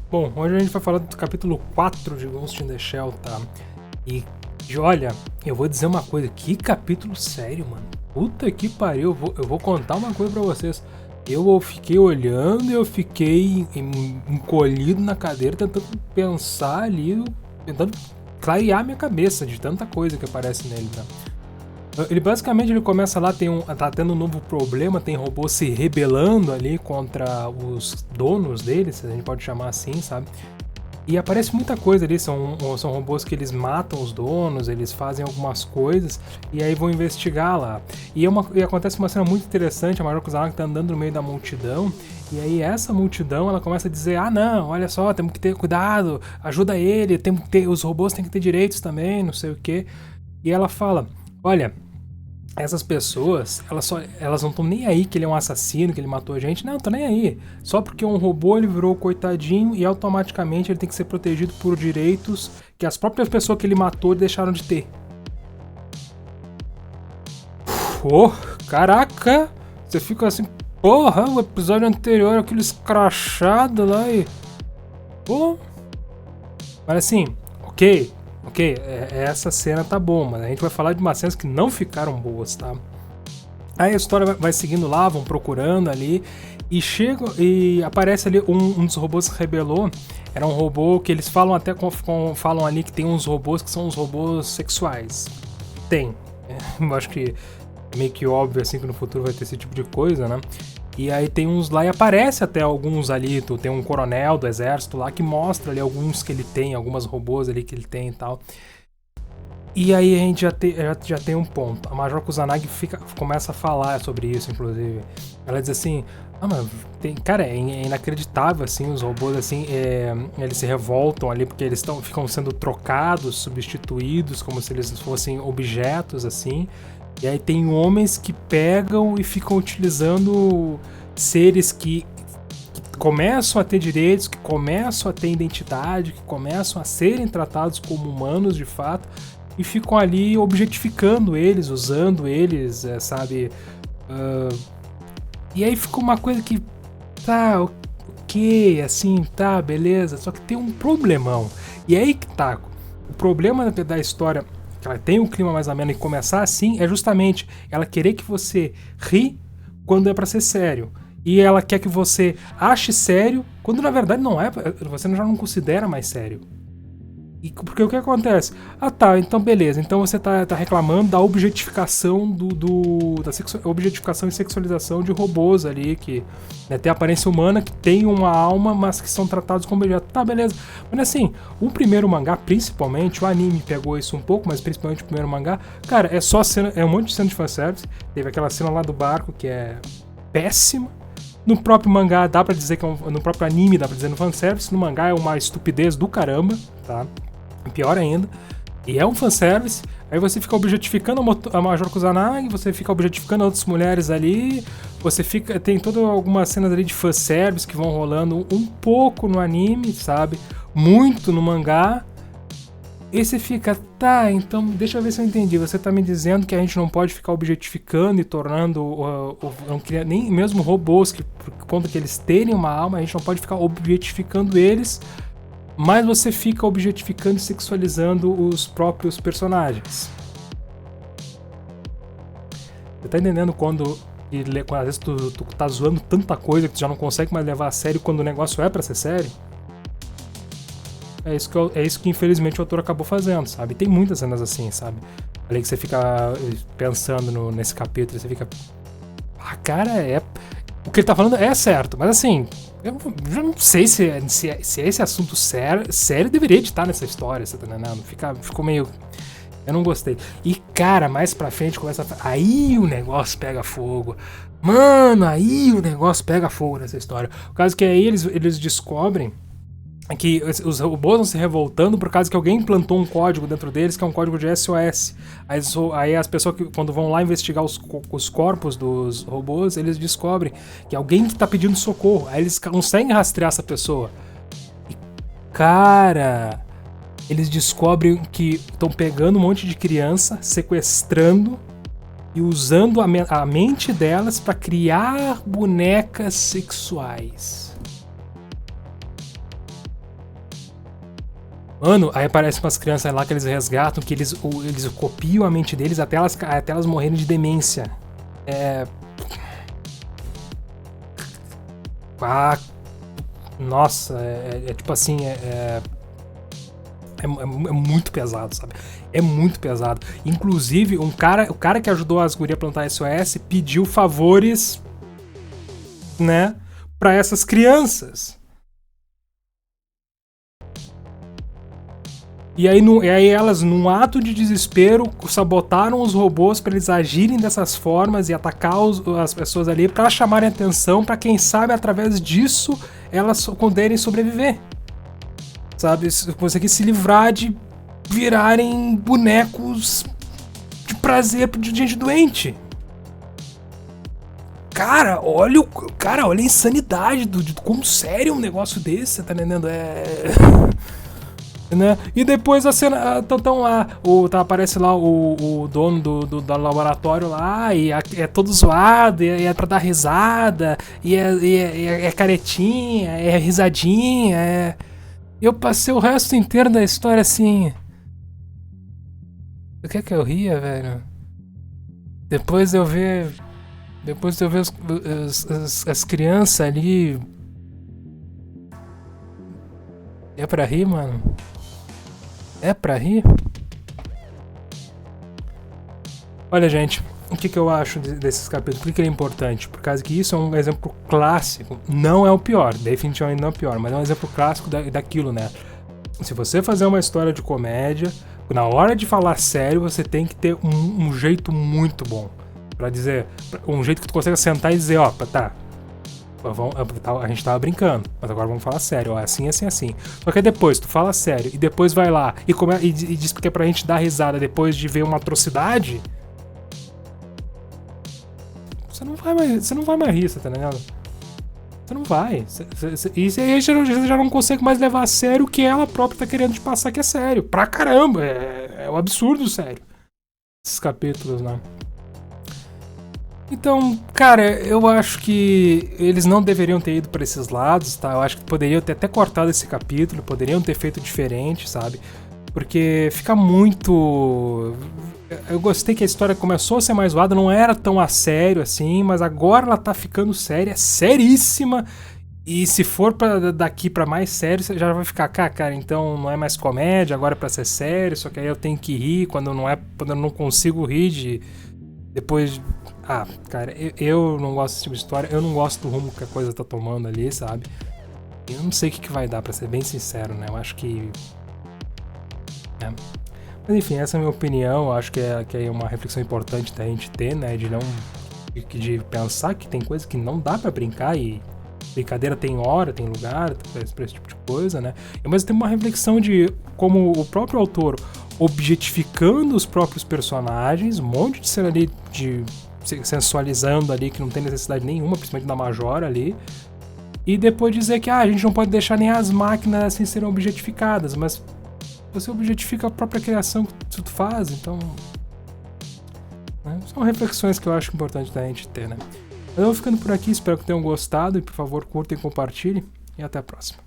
Bom, hoje a gente vai falar do capítulo 4 de Ghost in the Shell, tá? E olha, eu vou dizer uma coisa, que capítulo sério, mano. Puta que pariu, eu vou contar uma coisa pra vocês. Eu fiquei olhando, eu fiquei encolhido na cadeira, tentando pensar ali, tentando clarear minha cabeça de tanta coisa que aparece nele, tá? Ele basicamente ele começa lá, tá tendo um novo problema, tem robôs se rebelando ali contra os donos deles, se a gente pode chamar assim, sabe? E aparece muita coisa ali, são robôs que eles matam os donos, eles fazem algumas coisas e aí vão investigar lá. E acontece uma cena muito interessante, a Major Kusanagi tá andando no meio da multidão e aí essa multidão ela começa a dizer: ah não, olha só, temos que ter cuidado, ajuda ele, os robôs têm que ter direitos também, não sei o que. E ela fala: olha, essas pessoas, elas não estão nem aí que ele é um assassino, que ele matou a gente. Não, estão nem aí. Só porque um robô ele virou coitadinho e automaticamente ele tem que ser protegido por direitos que as próprias pessoas que ele matou deixaram de ter. Oh, caraca! Você fica assim, porra, o episódio anterior, aquele escrachado lá e... Pô... Mas assim, ok, essa cena tá bom, mas a gente vai falar de umas cenas que não ficaram boas, tá? Aí a história vai seguindo lá, vão procurando ali, e chega e aparece ali um dos robôs que rebelou. Era um robô que eles falam até falam ali que tem uns robôs que são uns robôs sexuais. Tem. Eu acho que é meio que óbvio assim que no futuro vai ter esse tipo de coisa, né? E aí tem uns lá e aparece até alguns ali, tem um coronel do exército lá que mostra ali alguns que ele tem, algumas robôs ali que ele tem e tal. E aí a gente já tem um ponto. A Major Kusanagi começa a falar sobre isso, inclusive. Ela diz assim, mano, cara, é inacreditável, assim, os robôs, assim, eles se revoltam ali porque eles ficam sendo trocados, substituídos, como se eles fossem objetos, assim. E aí tem homens que pegam e ficam utilizando seres que começam a ter direitos, que começam a ter identidade, que começam a serem tratados como humanos de fato, e ficam ali objetificando eles, usando eles, sabe? E aí fica uma coisa que tá ok, assim, tá, beleza, só que tem um problemão. E aí que tá, o problema da história, que ela tem um clima mais ameno e começar assim, é justamente ela querer que você ri quando é pra ser sério. E ela quer que você ache sério, quando na verdade não é, você já não considera mais sério. Porque o que acontece? Ah tá, então beleza, então você tá reclamando da objetificação da objetificação e sexualização de robôs ali, que tem aparência humana, que tem uma alma, mas que são tratados como objeto. Tá, beleza. Mas assim, o primeiro mangá, principalmente, o anime pegou isso um pouco, mas principalmente o primeiro mangá, cara, é só cena, é um monte de cena de fanservice. Teve aquela cena lá do barco que é péssima. No próprio mangá dá pra dizer que no próprio anime dá pra dizer no fanservice, no mangá é uma estupidez do caramba, tá? Pior ainda. E é um fanservice. Aí você fica objetificando a Major Kusanagi, você fica objetificando outras mulheres ali, tem todas algumas cenas ali de fanservice que vão rolando um pouco no anime, sabe? Muito no mangá. E você fica, tá, então deixa eu ver se eu entendi. Você tá me dizendo que a gente não pode ficar objetificando e tornando nem mesmo robôs, que por conta que eles terem uma alma, a gente não pode ficar objetificando eles, mas você fica objetificando e sexualizando os próprios personagens. Você tá entendendo quando às vezes tu tá zoando tanta coisa que tu já não consegue mais levar a sério quando o negócio é pra ser sério? É isso que infelizmente o autor acabou fazendo, sabe? Tem muitas cenas assim, sabe? Ali que você fica pensando nesse capítulo, você fica... Ah, cara, o que ele tá falando é certo, mas assim... Eu já não sei se esse assunto sério deveria estar nessa história, você tá entendendo? Ficou meio... Eu não gostei. E, cara, mais pra frente começa a... Aí o negócio pega fogo. Mano, aí o negócio pega fogo nessa história. O caso é que aí eles descobrem que os robôs estão se revoltando por causa que alguém implantou um código dentro deles, que é um código de SOS. Aí as pessoas que quando vão lá investigar os corpos dos robôs, eles descobrem que alguém está pedindo socorro. Aí eles conseguem rastrear essa pessoa. E, cara, eles descobrem que estão pegando um monte de criança, sequestrando e usando a mente delas para criar bonecas sexuais. Mano, aí aparecem umas crianças lá que eles resgatam, que eles copiam a mente deles até elas morrerem de demência. Ah, nossa, tipo assim, é muito pesado, sabe? É muito pesado. Inclusive, o cara que ajudou as gurias a plantar SOS pediu favores, né, pra essas crianças. E aí elas, num ato de desespero, sabotaram os robôs para eles agirem dessas formas e atacar as pessoas ali para chamarem atenção, para quem sabe através disso elas poderem sobreviver. Sabe? Conseguir se livrar de virarem bonecos de prazer de gente doente. Cara, olha a insanidade do como sério um negócio desse, tá entendendo? Né? E depois a cena. Tão lá. Aparece lá o dono do laboratório lá. E é todo zoado. E é pra dar risada. E é caretinha. É risadinha. Eu passei o resto inteiro da história assim. O que é que eu ria, velho? Depois de eu ver as crianças ali. É pra rir, mano? É pra rir? Olha, gente, o que eu acho desses capítulos? Por que ele é importante? Por causa que isso é um exemplo clássico. Não é o pior, definitivamente não é o pior, mas é um exemplo clássico daquilo, né? Se você fazer uma história de comédia, na hora de falar sério, você tem que ter um jeito muito bom. Pra dizer, um jeito que tu consiga sentar e dizer, ó, tá, a gente tava brincando, mas agora vamos falar sério, ó, assim. Só que depois tu fala sério e depois vai lá e diz que é pra gente dar risada depois de ver uma atrocidade, você não vai mais rir, tá ligado? Você não vai. E aí já não consegue mais levar a sério o que ela própria tá querendo te passar que é sério. Pra caramba, é um absurdo sério. Esses capítulos, né? Então, cara, eu acho que eles não deveriam ter ido para esses lados, tá? Eu acho que poderiam ter até cortado esse capítulo, poderiam ter feito diferente, sabe? Porque fica muito. Eu gostei que a história começou a ser mais zoada, não era tão a sério assim, mas agora ela tá ficando séria, seríssima. E se for daqui pra mais sério, você já vai ficar, cara, então não é mais comédia, agora é pra ser sério, só que aí eu tenho que rir quando eu não consigo rir depois. Cara, eu não gosto desse tipo de história, eu não gosto do rumo que a coisa tá tomando ali, sabe? Eu não sei o que vai dar, pra ser bem sincero, né? Eu acho que. Mas enfim, essa é a minha opinião, eu acho que é uma reflexão importante da gente ter, né? De pensar que tem coisas que não dá pra brincar e brincadeira tem hora, tem lugar pra esse tipo de coisa, né? Mas tem uma reflexão de como o próprio autor objetificando os próprios personagens, um monte de cena ali de sensualizando ali que não tem necessidade nenhuma, principalmente da Majora ali, e depois dizer que a gente não pode deixar nem as máquinas assim serem objetificadas, mas você objetifica a própria criação que tu faz, então. Né? São reflexões que eu acho importante da gente ter, né? Eu vou ficando por aqui, espero que tenham gostado e por favor curtem e compartilhem e até a próxima.